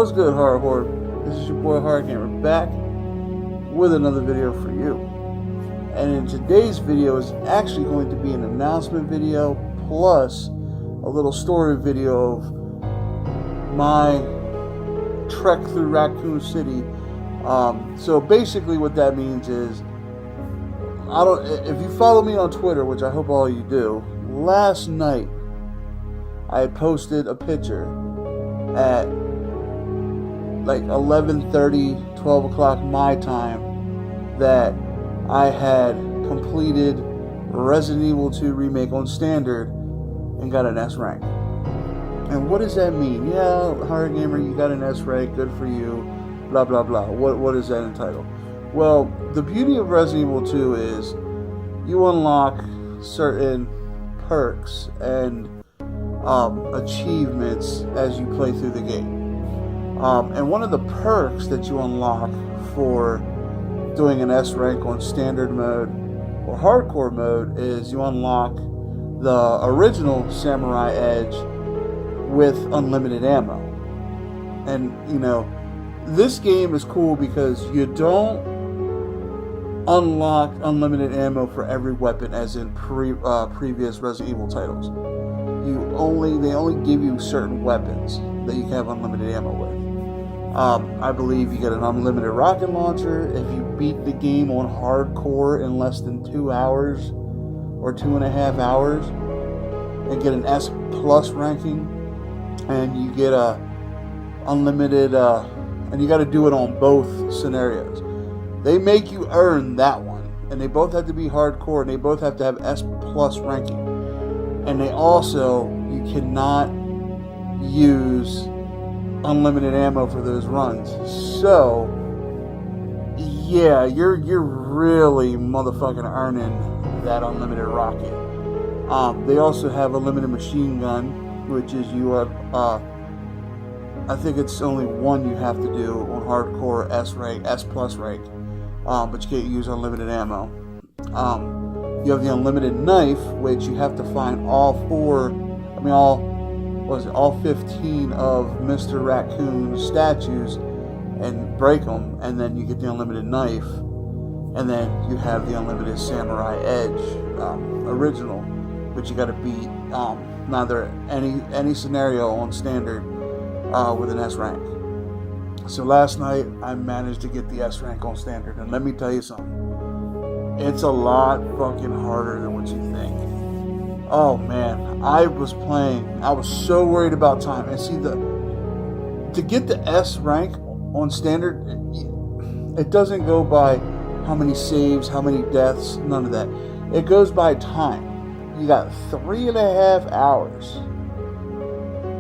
What's good, hardcore? This is your boy Hard Gamer back with another video for you. And in today's video is actually going to be an announcement video plus a little story video of my trek through Raccoon City. So basically what that means is, if you follow me on Twitter, which I hope all you do, last night I had posted a picture at like 11:30, 12 o'clock my time that I had completed Resident Evil 2 Remake on Standard and got an S rank. And what does that mean? Yeah, Hard Gamer, you got an S rank, good for you, blah blah blah. What is that entitled? Well, the beauty of Resident Evil 2 is you unlock certain perks and achievements as you play through the game. And one of the perks that you unlock for doing an S rank on standard mode or hardcore mode is you unlock the original Samurai Edge with unlimited ammo. And you know, this game is cool because you don't unlock unlimited ammo for every weapon as in previous Resident Evil titles. They only give you certain weapons that you can have unlimited ammo with. I believe you get an unlimited rocket launcher if you beat the game on hardcore in less than 2 hours or 2.5 hours and get an S plus ranking, and you get a unlimited and you got to do it on both scenarios. They make you earn that one, and they both have to be hardcore, and they both have to have S plus ranking, and they also, you cannot use unlimited ammo for those runs. So yeah, you're really motherfucking earning that unlimited rocket. They also have a limited machine gun, which is I think it's only one you have to do on hardcore S plus rank, but you can't use unlimited ammo. You have the unlimited knife, which you have to find all 15 of Mr. Raccoon's statues and break them, and then you get the unlimited knife, and then you have the unlimited Samurai Edge original, which you got to beat neither any scenario on standard with an S rank. So last night I managed to get the S rank on standard, and let me tell you something, it's a lot fucking harder than what you think. Oh man, I was so worried about time. And see, to get the S rank on standard, it doesn't go by how many saves, how many deaths, none of that. It goes by time. You got 3.5 hours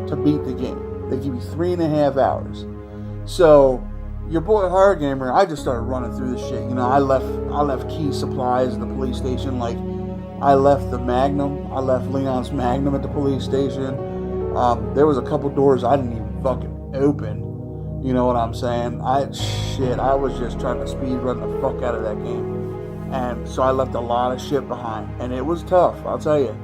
to beat the game. They give you 3.5 hours. So your boy Hard Gamer, I just started running through this shit. You know, I left key supplies at the police station. Like, I left the Magnum. I left Leon's Magnum at the police station. There was a couple doors I didn't even fucking open. You know what I'm saying? I was just trying to speed run the fuck out of that game. And so I left a lot of shit behind. And it was tough, I'll tell you.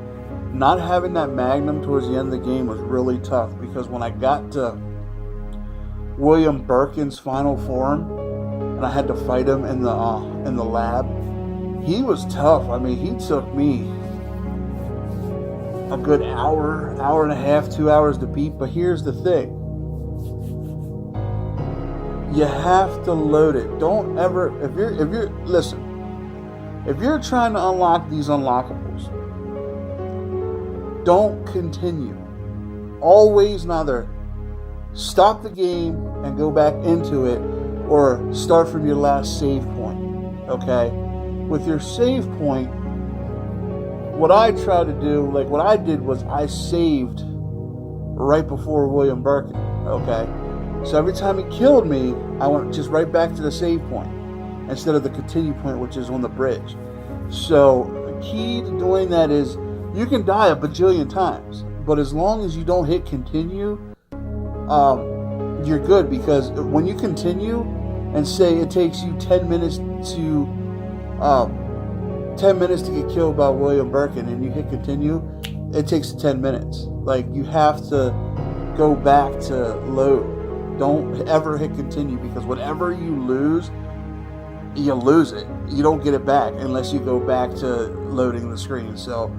Not having that Magnum towards the end of the game was really tough, because when I got to William Birkin's final form and I had to fight him in the lab, he was tough. I mean, he took me a good hour and a half, 2 hours to beat. But here's the thing. You have to load it. Don't ever, if you're trying to unlock these unlockables, don't continue. Always neither stop the game and go back into it, or start from your last save point. Okay? With your save point, what I try to do, like what I did was I saved right before William Birkin, okay? So every time he killed me, I went just right back to the save point instead of the continue point, which is on the bridge. So the key to doing that is, you can die a bajillion times, but as long as you don't hit continue, you're good, because when you continue and say it takes you 10 minutes to get killed by William Birkin, and you hit continue, it takes 10 minutes. Like, you have to go back to load. Don't ever hit continue, because whatever you lose it. You don't get it back unless you go back to loading the screen. So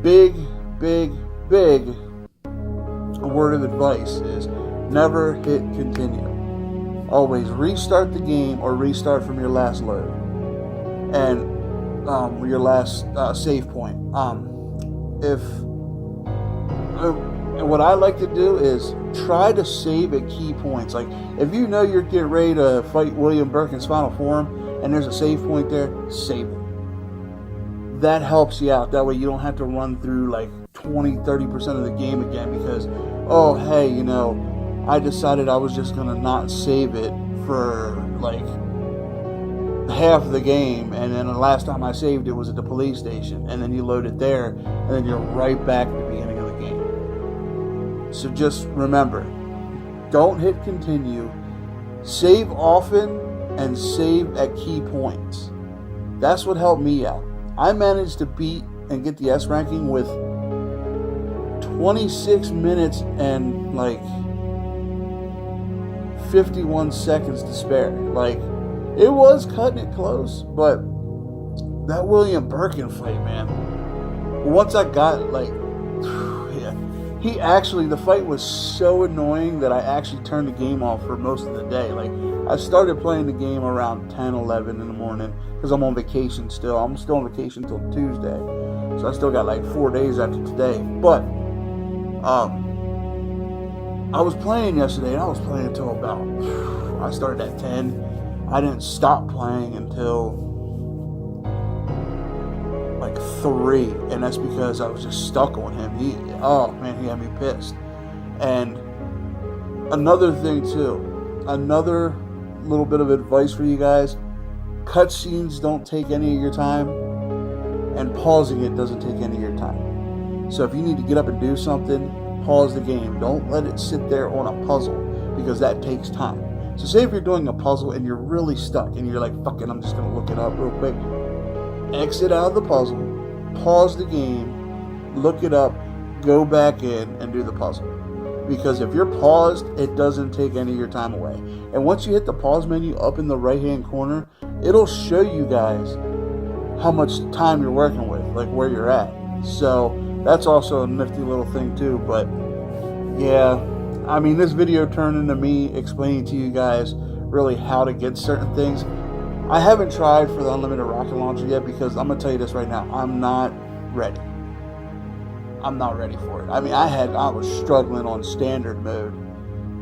big word of advice is never hit continue. Always restart the game or restart from your last load and your last save point. And what I like to do is try to save at key points. Like if you know you're getting ready to fight William Birkin's final form and there's a save point there, save it. That helps you out. That way you don't have to run through like 20-30% of the game again because, oh hey, you know, I decided I was just gonna not save it for like half the game, and then the last time I saved it was at the police station, and then you load it there, and then you're right back at the beginning of the game. So just remember, don't hit continue, save often, and save at key points. That's what helped me out. I managed to beat and get the S ranking with 26 minutes and like 51 seconds to spare. Like, it was cutting it close, but that William Birkin fight, man. Once I got like, yeah, the fight was so annoying that I actually turned the game off for most of the day. Like, I started playing the game around 10, 11 in the morning because I'm on vacation still. I'm still on vacation until Tuesday, so I still got like 4 days after today. But I was playing yesterday, and I was playing until about, I started at 10. I didn't stop playing until like 3, and that's because I was just stuck on him. He had me pissed. And another thing too, another little bit of advice for you guys: cutscenes don't take any of your time, and pausing it doesn't take any of your time. So if you need to get up and do something, pause the game. Don't let it sit there on a puzzle, because that takes time. So say if you're doing a puzzle and you're really stuck and you're like, fuck it, I'm just going to look it up real quick. Exit out of the puzzle, pause the game, look it up, go back in and do the puzzle. Because if you're paused, it doesn't take any of your time away. And once you hit the pause menu up in the right hand corner, it'll show you guys how much time you're working with, like where you're at. So that's also a nifty little thing too. But yeah, I mean, this video turned into me explaining to you guys really how to get certain things. I haven't tried for the unlimited rocket launcher yet, because I'm going to tell you this right now, I'm not ready. I'm not ready for it. I mean, I was struggling on standard mode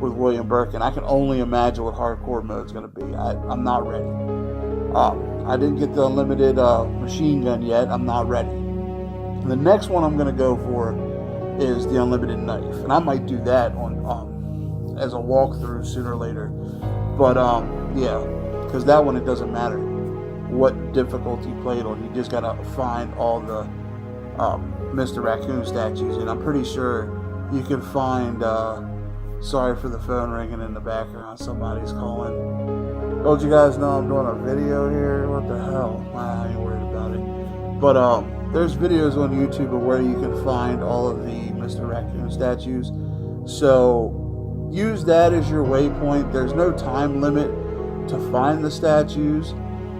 with William Birkin. I can only imagine what hardcore mode is going to be. I'm not ready. I didn't get the unlimited machine gun yet. I'm not ready. The next one I'm going to go for is the unlimited knife, and I might do that on as a walkthrough sooner or later. But yeah, because that one, it doesn't matter what difficulty you played on, you just gotta find all the Mr. Raccoon statues, and I'm pretty sure you can find sorry for the phone ringing in the background, somebody's calling. Don't you guys know I'm doing a video here? What the hell? I ain't worried about it. But there's videos on YouTube of where you can find all of the Mr. Raccoon statues. So use that as your waypoint. There's no time limit to find the statues.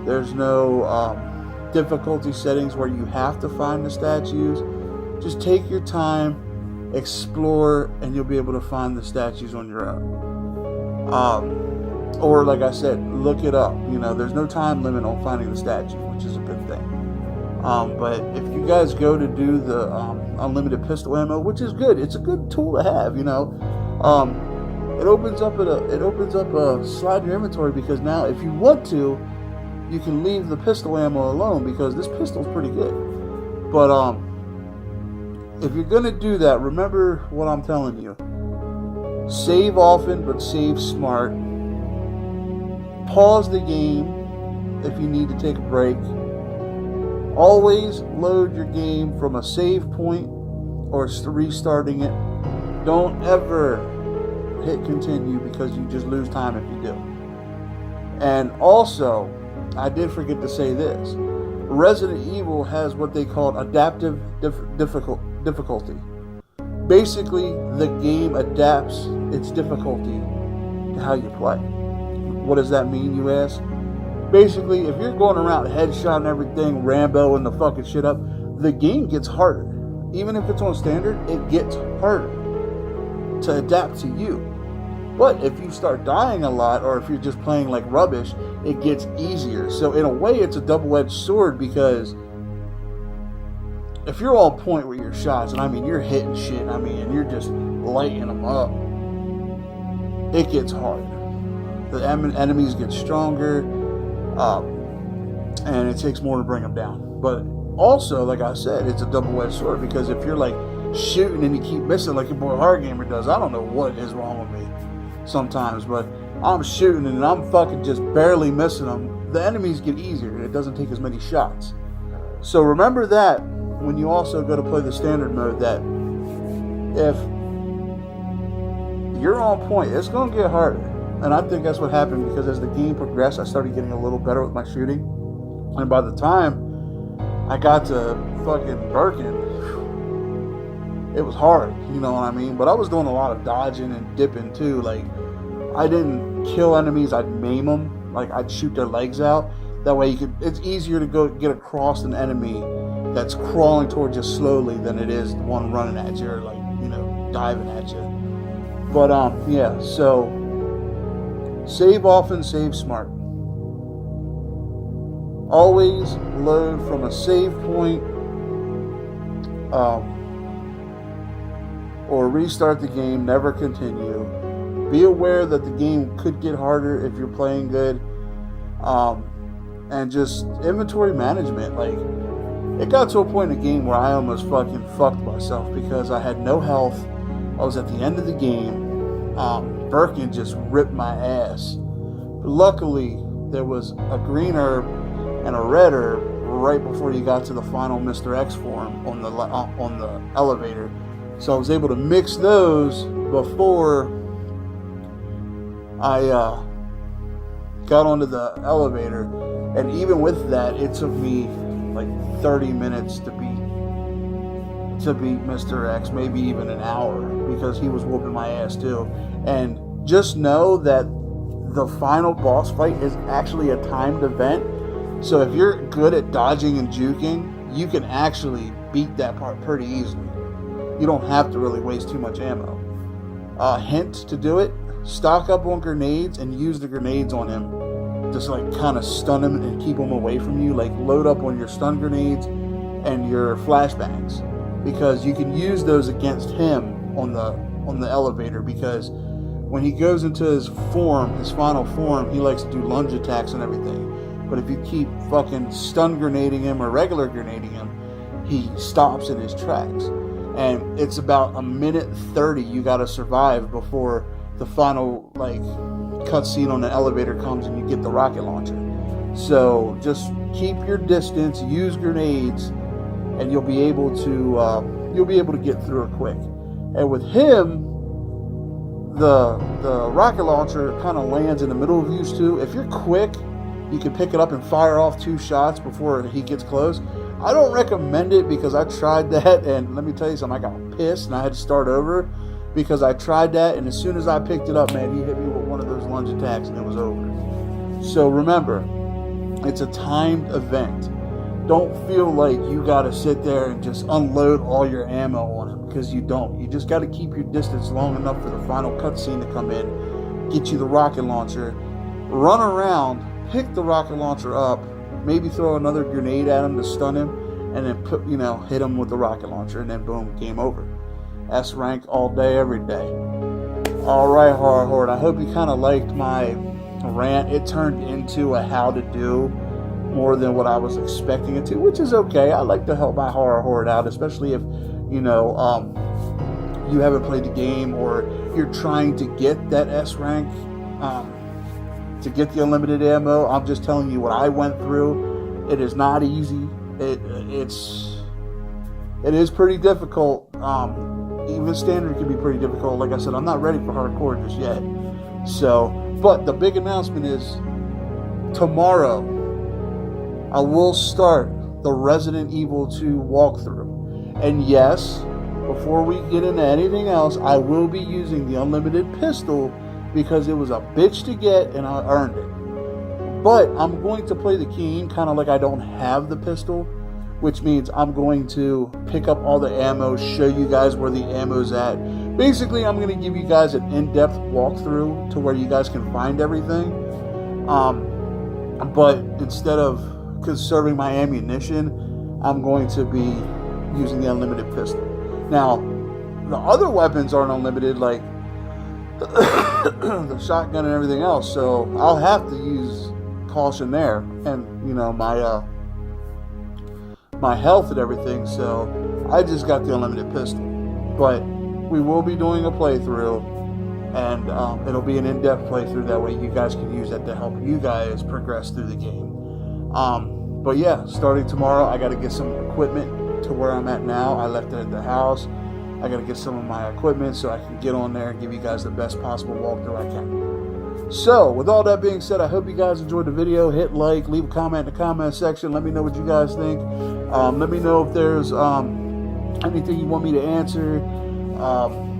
There's no difficulty settings where you have to find the statues. Just take your time, explore, and you'll be able to find the statues on your own. Or like I said, look it up. You know, there's no time limit on finding the statue, which is a good thing. But if you guys go to do the unlimited pistol ammo, which is good, it's a good tool to have. You know, it opens up a slide in your inventory, because now if you want to, you can leave the pistol ammo alone, because this pistol's pretty good. But if you're gonna do that, remember what I'm telling you. Save often, but save smart. Pause the game if you need to take a break. Always load your game from a save point or restarting it. Don't ever hit continue, because you just lose time if you do. And also, I did forget to say this. Resident Evil has what they call adaptive difficulty. Basically, the game adapts its difficulty how you play. What does that mean, you ask? Basically, if you're going around headshot and everything, Rambo and the fucking shit up, the game gets harder. Even if it's on standard, it gets harder to adapt to you. But if you start dying a lot, or if you're just playing like rubbish, it gets easier. So in a way, it's a double-edged sword, because if you're on point with your shots, and I mean you're hitting shit, and you're just lighting them up, it gets hard. The enemies get stronger, and it takes more to bring them down. But also, like I said, it's a double-edged sword, because if you're like shooting and you keep missing like your boy Hardgamer does, I don't know what is wrong with me sometimes, but I'm shooting and I'm fucking just barely missing them, the enemies get easier and it doesn't take as many shots. So remember that when you also go to play the standard mode, that if you're on point, it's going to get harder. And I think that's what happened, because as the game progressed, I started getting a little better with my shooting. And by the time I got to fucking Birkin, it was hard, you know what I mean? But I was doing a lot of dodging and dipping too. Like, I didn't kill enemies, I'd maim them. Like, I'd shoot their legs out. That way it's easier to go get across an enemy that's crawling towards you slowly than it is the one running at you, or like, diving at you. But yeah, so save often, save smart. Always load from a save point, or restart the game, never continue. Be aware that the game could get harder if you're playing good. And just inventory management. Like, it got to a point in the game where I almost fucking fucked myself, because I had no health. I was at the end of the game. Birkin just ripped my ass. But luckily, there was a green herb and a red herb right before you got to the final Mr. X form on the elevator. So I was able to mix those before I got onto the elevator. And even with that, it took me like 30 minutes to beat Mr. X, maybe even an hour, because he was whooping my ass too. And just know that the final boss fight is actually a timed event. So if you're good at dodging and juking, you can actually beat that part pretty easily. You don't have to really waste too much ammo. Hint to do it: stock up on grenades and use the grenades on him. Just like kind of stun him and keep him away from you. Like, load up on your stun grenades and your flashbangs, because you can use those against him on the elevator, because when he goes into his final form, he likes to do lunge attacks and everything. But if you keep fucking stun grenading him or regular grenading him, he stops in his tracks. And it's about a minute 30 you gotta survive before the final cutscene on the elevator comes and you get the rocket launcher. So just keep your distance, use grenades, and you'll be able to get through it quick. And with him, the rocket launcher kind of lands in the middle of you two. If you're quick, you can pick it up and fire off 2 shots before he gets close. I don't recommend it, because I tried that, and let me tell you something, I got pissed and I had to start over, because I tried that, and as soon as I picked it up, man, he hit me with one of those lunge attacks and it was over. So remember, it's a timed event. Don't feel like you gotta sit there and just unload all your ammo on him, because you don't. You just gotta keep your distance long enough for the final cutscene to come in, get you the rocket launcher, run around, pick the rocket launcher up, maybe throw another grenade at him to stun him, and then hit him with the rocket launcher, and then boom, game over. S rank all day, every day. Alright, Horror Horde, I hope you kind of liked my rant. It turned into a how to do more than what I was expecting it to, which is okay. I like to help my Horror Horde out, especially if you haven't played the game, or you're trying to get that S rank, to get the unlimited ammo. I'm just telling you what I went through. It is not easy. It is pretty difficult. Even standard can be pretty difficult. Like I said, I'm not ready for hardcore just yet. So, but the big announcement is tomorrow I will start the Resident Evil 2 walkthrough. And yes, before we get into anything else, I will be using the unlimited pistol because it was a bitch to get and I earned it. But I'm going to play the keen kind of like I don't have the pistol, which means I'm going to pick up all the ammo, show you guys where the ammo's at. Basically, I'm going to give you guys an in-depth walkthrough to where you guys can find everything. But instead of conserving my ammunition, I'm going to be using the unlimited pistol. Now, the other weapons aren't unlimited, like the shotgun and everything else, so I'll have to use caution there, and you know, my health and everything, so I just got the unlimited pistol. But we will be doing a playthrough, and it'll be an in-depth playthrough, that way you guys can use that to help you guys progress through the game. But yeah, starting tomorrow, I got to get some equipment to where I'm at now. I left it at the house. I got to get some of my equipment so I can get on there and give you guys the best possible walkthrough I can. So, with all that being said, I hope you guys enjoyed the video. Hit like, leave a comment in the comment section. Let me know what you guys think. Let me know if there's anything you want me to answer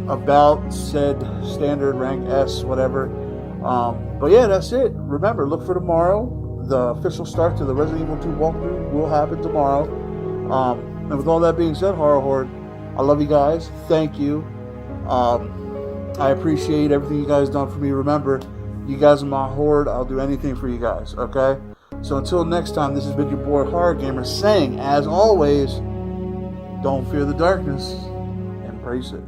about said standard rank S, whatever. But yeah, that's it. Remember, look for tomorrow. The official start to the Resident Evil 2 walkthrough will happen tomorrow. And with all that being said, Horror Horde, I love you guys. Thank you. I appreciate everything you guys done for me. Remember, you guys are my horde. I'll do anything for you guys, okay? So until next time, this has been your boy Horror Gamer saying, as always, don't fear the darkness, embrace it.